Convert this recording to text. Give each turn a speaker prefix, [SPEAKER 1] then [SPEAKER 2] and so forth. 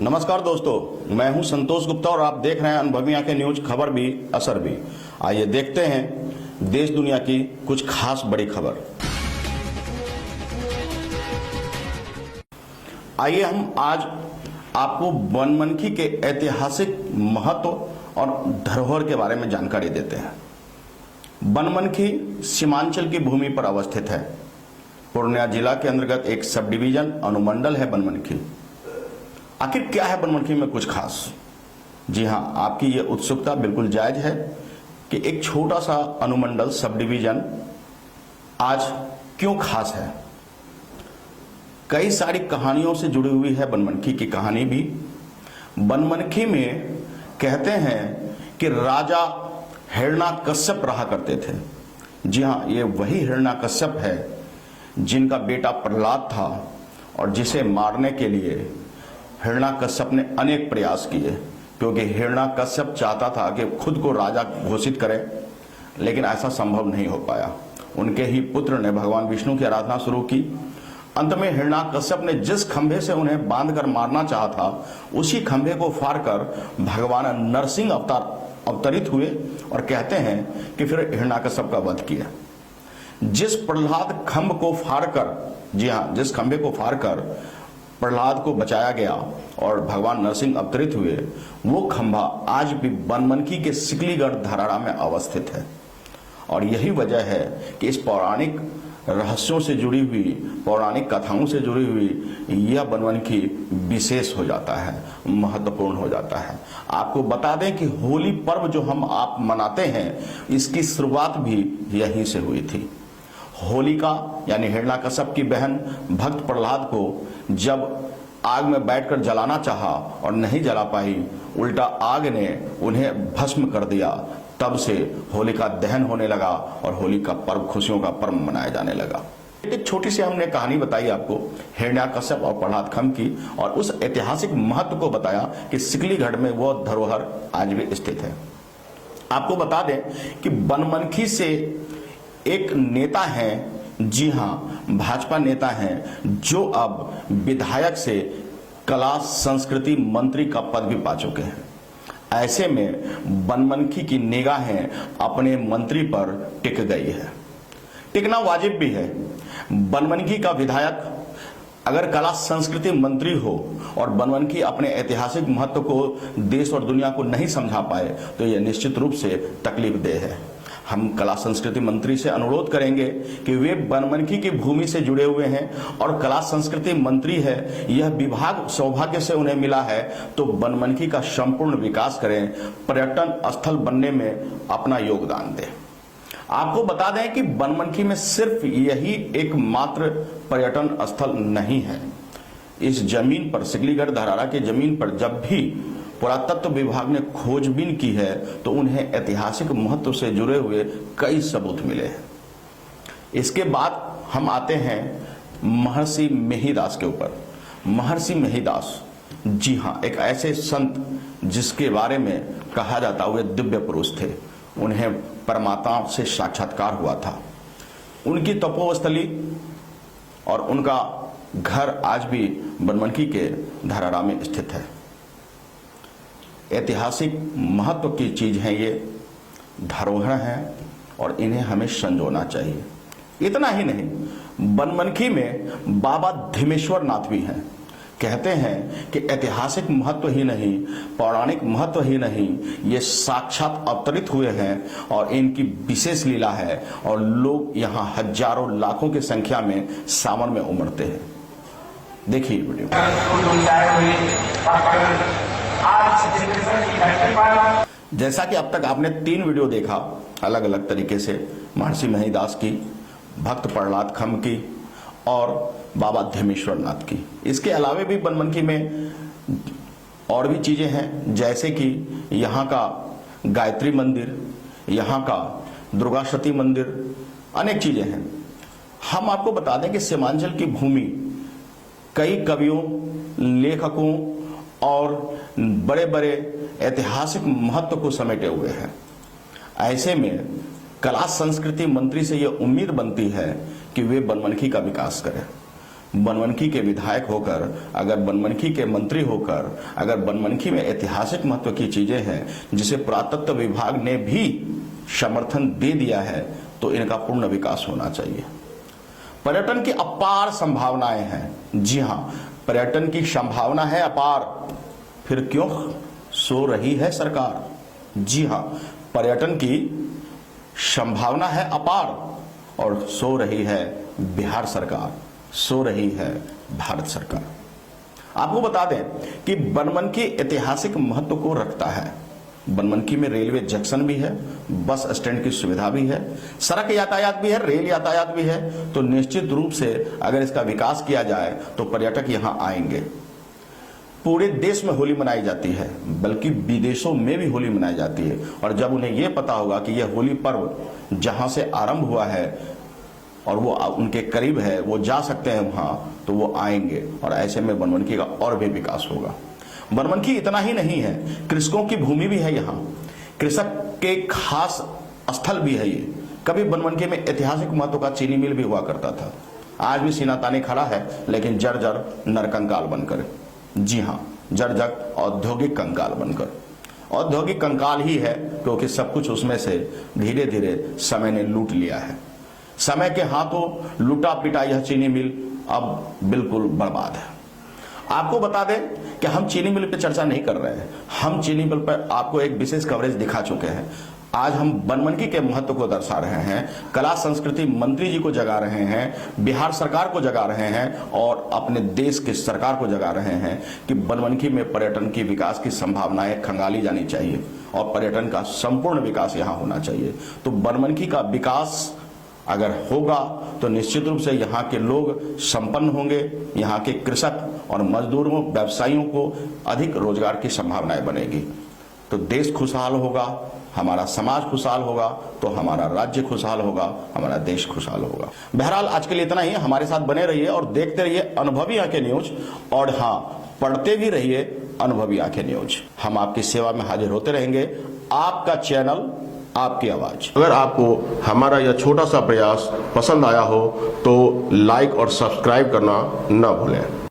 [SPEAKER 1] नमस्कार दोस्तों, मैं हूं संतोष गुप्ता और आप देख रहे हैं अनुभवी आंखें न्यूज। खबर भी असर भी। आइए देखते हैं देश दुनिया की कुछ खास बड़ी खबर। आइए हम आज आपको बनमनखी के ऐतिहासिक महत्व और धरोहर के बारे में जानकारी देते हैं। बनमनखी सीमांचल की भूमि पर अवस्थित है। पूर्णिया जिला के अंतर्गत एक सब डिवीजन अनुमंडल है बनमनखी। आखिर क्या है बनमनखी में कुछ खास? जी हां, आपकी ये उत्सुकता बिल्कुल जायज है कि एक छोटा सा अनुमंडल सब डिवीजन आज क्यों खास है। कई सारी कहानियों से जुड़ी हुई है बनमनखी की कहानी भी। बनमनखी में कहते हैं कि राजा हिरण्याकश्यप रहा करते थे। जी हां, ये वही हिरण्याकश्यप है जिनका बेटा प्रहलाद था और जिसे मारने के लिए हिरण्याकश्यप ने अनेक प्रयास किए, क्योंकि हिरण्याकश्यप चाहता था कि खुद को राजा घोषित करे, लेकिन ऐसा संभव नहीं हो पाया। उनके ही पुत्र ने भगवान विष्णु की आराधना शुरू की। अंत में हिरण्याकश्यप ने जिस खंभे से उन्हें बांधकर मारना चाहा था, उसी खंभे को फाड़कर भगवान नरसिंह अवतरित हुए और कहते हैं कि फिर हिरण्याकश्यप का वध किया। जिस प्रहलाद खंभ को फाड़कर, जी हां, जिस खंभे को फाड़कर प्रहलाद को बचाया गया और भगवान नरसिंह अवतरित हुए, वो खंभा आज भी बनमनखी के सिकलीगढ़ धराड़ा में अवस्थित है। और यही वजह है कि इस पौराणिक रहस्यों से जुड़ी हुई, पौराणिक कथाओं से जुड़ी हुई यह बनमनखी विशेष हो जाता है, महत्वपूर्ण हो जाता है। आपको बता दें कि होली पर्व जो हम आप मनाते हैं, इसकी शुरुआत भी यहीं से हुई थी। होलिका यानी हिरण्याकश्यप की बहन भक्त प्रहलाद को जब आग में बैठकर जलाना चाहा और नहीं जला पाई, उल्टा आग ने उन्हें भस्म कर दिया। तब से होलिका दहन होने लगा और होली का पर्व, खुशियों का पर्व मनाया जाने लगा। एक छोटी सी हमने कहानी बताई आपको हिरण्याकश्यप और प्रहलाद खंभ की, और उस ऐतिहासिक महत्व को बताया कि सिकलीगढ़ में वो धरोहर आज भी स्थित है। आपको बता दें कि बनमनखी से एक नेता हैं, जी हां, भाजपा नेता हैं, जो अब विधायक से कला संस्कृति मंत्री का पद भी पा चुके हैं। ऐसे में बनमनखी की निगाहें अपने मंत्री पर टिक गई है। टिकना वाजिब भी है। बनमनखी का विधायक अगर कला संस्कृति मंत्री हो और बनमनखी अपने ऐतिहासिक महत्व को देश और दुनिया को नहीं समझा पाए, तो यह निश्चित रूप से तकलीफदेह है। हम कला संस्कृति मंत्री से अनुरोध करेंगे कि वे बनमनखी की भूमि से जुड़े हुए हैं और कला संस्कृति मंत्री है, यह विभाग सौभाग्य से उन्हें मिला है, तो बनमनखी का संपूर्ण विकास करें, पर्यटन स्थल बनने में अपना योगदान दें। आपको बता दें कि बनमनखी में सिर्फ यही एकमात्र पर्यटन स्थल नहीं है। इस जमीन पर, सिकलीगढ़ धराड़ा की जमीन पर जब भी पुरातत्व विभाग ने खोजबीन की है, तो उन्हें ऐतिहासिक महत्व से जुड़े हुए कई सबूत मिले हैं। इसके बाद हम आते हैं महर्षि मेहिदास के ऊपर। महर्षि मेहिदास, जी हां, एक ऐसे संत जिसके बारे में कहा जाता वे दिव्य पुरुष थे। उन्हें परमात्मा से साक्षात्कार हुआ था। उनकी तपोस्थली और उनका घर आज भी बनमनखी के धराड़ा में स्थित है। ऐतिहासिक महत्व की चीज है, ये धरोहर है और इन्हें हमें संजोना चाहिए। इतना ही नहीं, बनमनखी में बाबा धीमेश्वर नाथ भी हैं। कहते हैं कि ऐतिहासिक महत्व ही नहीं, पौराणिक महत्व ही नहीं, ये साक्षात अवतरित हुए हैं और इनकी विशेष लीला है और लोग यहाँ हजारों लाखों की संख्या में सावन में उमड़ते हैं। देखिए वीडियो। जैसा कि अब तक आपने 3 वीडियो देखा अलग अलग तरीके से, महर्षि मेहिदास की, भक्त प्रहलाद खंभ की और बाबा धीमेश्वर नाथ की। इसके अलावे भी बनमनखी में और भी चीजें हैं, जैसे कि यहाँ का गायत्री मंदिर, यहाँ का दुर्गा सती मंदिर, अनेक चीजें हैं। हम आपको बता दें कि सीमांचल की भूमि कई कवियों, लेखकों और बड़े बड़े ऐतिहासिक महत्व को समेटे हुए हैं। ऐसे में कला संस्कृति मंत्री से यह उम्मीद बनती है कि वे बनमनखी का विकास करें। बनमनखी के विधायक होकर, अगर बनमनखी के मंत्री होकर, अगर बनमनखी में ऐतिहासिक महत्व की चीजें हैं जिसे पुरातत्व विभाग ने भी समर्थन दे दिया है, तो इनका पूर्ण विकास होना चाहिए। पर्यटन की अपार संभावनाएं हैं। जी हां, पर्यटन की संभावना है अपार, फिर क्यों सो रही है सरकार? जी हां, पर्यटन की संभावना है अपार और सो रही है बिहार सरकार, सो रही है भारत सरकार। आपको बता दें कि बनमनखी ऐतिहासिक महत्व को रखता है। बनमनखी में रेलवे जंक्शन भी है, बस स्टैंड की सुविधा भी है, सड़क यातायात भी है, रेल यातायात भी है। तो निश्चित रूप से अगर इसका विकास किया जाए तो पर्यटक यहां आएंगे। पूरे देश में होली मनाई जाती है, बल्कि विदेशों में भी होली मनाई जाती है। और जब उन्हें यह पता होगा कि यह होली पर्व जहां से आरंभ हुआ है और वो उनके करीब है, वो जा सकते हैं वहां, तो वो आएंगे और ऐसे में बनमनखी का और भी विकास होगा। बनमनखी इतना ही नहीं है, कृषकों की भूमि भी है यहाँ, कृषक के खास स्थल भी है ये। कभी बनमनखी में ऐतिहासिक महत्व का चीनी मिल भी हुआ करता था, आज भी सीना ताने खड़ा है, लेकिन जर्जर नरकंकाल बनकर। जी हां, जर्जर औद्योगिक कंकाल बनकर। औद्योगिक कंकाल ही है क्योंकि सब कुछ उसमें से धीरे धीरे समय ने लूट लिया है। समय के हाथों लूटा पिटा यह चीनी मिल अब बिल्कुल बर्बाद है। आपको बता दें कि हम चीनी मिल पर चर्चा नहीं कर रहे हैं, हम चीनी मिल पर आपको एक विशेष कवरेज दिखा चुके हैं। आज हम बनमनखी के महत्व को दर्शा रहे हैं, कला संस्कृति मंत्री जी को जगा रहे हैं, बिहार सरकार को जगा रहे हैं और अपने देश की सरकार को जगा रहे हैं कि बनमनखी में पर्यटन की विकास की संभावनाएं खंगाली जानी चाहिए और पर्यटन का संपूर्ण विकास यहां होना चाहिए। तो बनमनखी का विकास अगर होगा तो निश्चित रूप से यहाँ के लोग संपन्न होंगे, यहाँ के कृषक और मजदूरों व्यवसायियों को अधिक रोजगार की संभावनाएं बनेगी। तो देश खुशहाल होगा, हमारा समाज खुशहाल होगा, तो हमारा राज्य खुशहाल होगा, हमारा देश खुशहाल होगा। बहरहाल आज के लिए इतना ही। हमारे साथ बने रहिए और देखते रहिए अनुभवी आंखें न्यूज, और हाँ, पढ़ते भी रहिए अनुभवी आंखें न्यूज। हम आपकी सेवा में हाजिर होते रहेंगे। आपका चैनल, आपकी आवाज। अगर आपको हमारा यह छोटा सा प्रयास पसंद आया हो तो लाइक और सब्सक्राइब करना न भूलें।